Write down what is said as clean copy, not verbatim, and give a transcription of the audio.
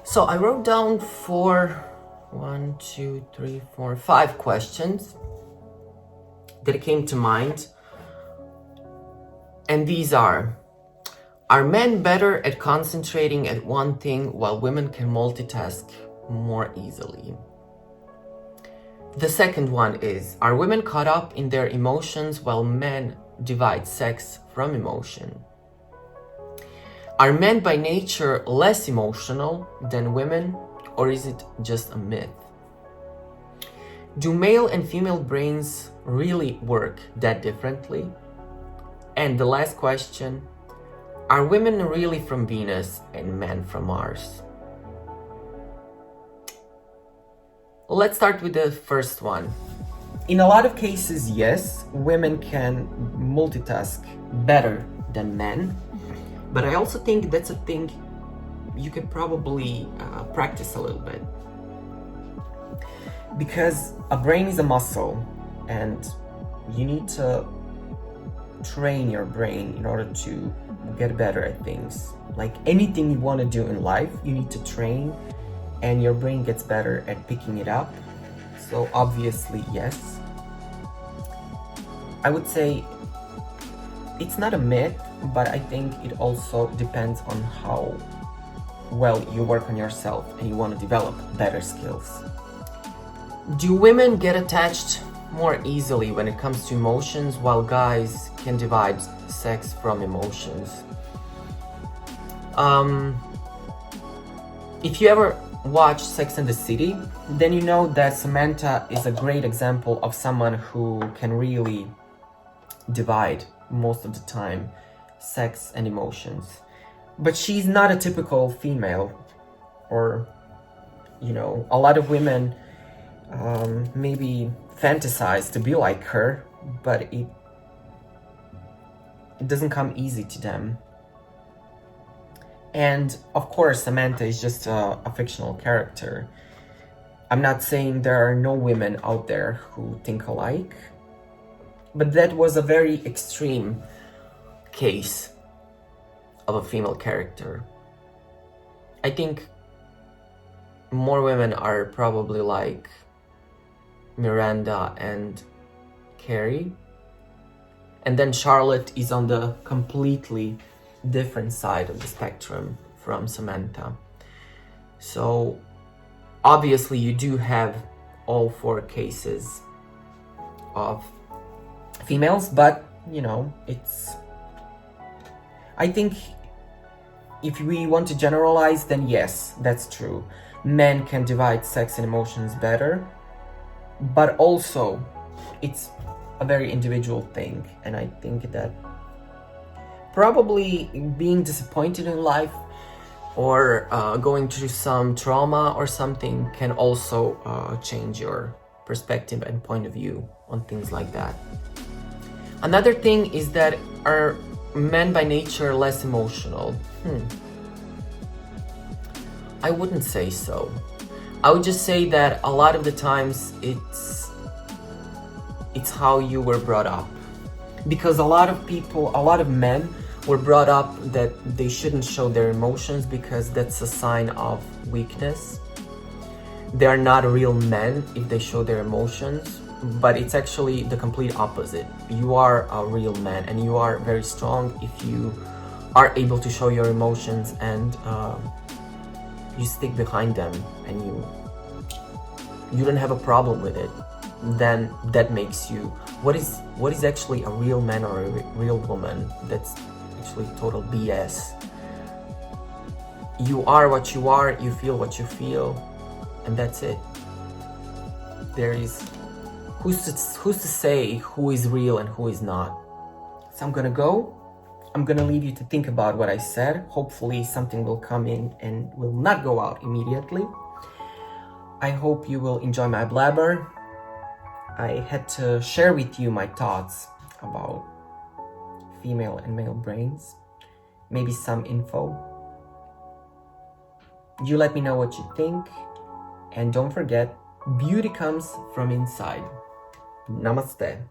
So I wrote down five questions that came to mind. And these are men better at concentrating at one thing while women can multitask more easily? The second one is, are women caught up in their emotions while men divide sex from emotion? Are men by nature less emotional than women, or is it just a myth? Do male and female brains really work that differently? And the last question, are women really from Venus and men from Mars? Let's start with the first one. In a lot of cases, yes, women can multitask better than men, but I also think that's a thing you can probably practice a little bit. Because a brain is a muscle, and you need to train your brain in order to get better at things. Like anything you want to do in life, you need to train, and your brain gets better at picking it up. So obviously, yes. I would say it's not a myth, but I think it also depends on how well you work on yourself and you want to develop better skills. Do women get attached more easily when it comes to emotions, while guys can divide sex from emotions? If you ever watch Sex and the City, then you know that Samantha is a great example of someone who can really divide most of the time sex and emotions. But she's not a typical female, or, a lot of women maybe fantasize to be like her, but it doesn't come easy to them. And of course, Samantha is just a fictional character. I'm not saying there are no women out there who think alike, but that was a very extreme case of a female character. I think more women are probably like Miranda and Carrie, and then Charlotte is on the completely different side of the spectrum from Samantha. So obviously you do have all four cases of females, but I think if we want to generalize, then yes, that's true. Men can divide sex and emotions better, but also it's a very individual thing. And I think that probably being disappointed in life or going through some trauma or something can also change your perspective and point of view on things like that. Another thing is that, are men by nature less emotional? I wouldn't say so. I would just say that a lot of the times it's how you were brought up. Because a lot of men were brought up that they shouldn't show their emotions because that's a sign of weakness. They are not real men if they show their emotions, but it's actually the complete opposite. You are a real man and you are very strong if you are able to show your emotions and you stick behind them and you don't have a problem with it. Then that makes you what is actually a real man or a real woman. That's actually total BS. You are what you are, you feel what you feel, and that's it. There is who's to say who is real and who is not. So I'm gonna leave you to think about what I said. Hopefully something will come in and will not go out immediately. I hope you will enjoy my blabber. I had to share with you my thoughts about female and male brains, maybe some info. You let me know what you think, and don't forget, beauty comes from inside. Namaste.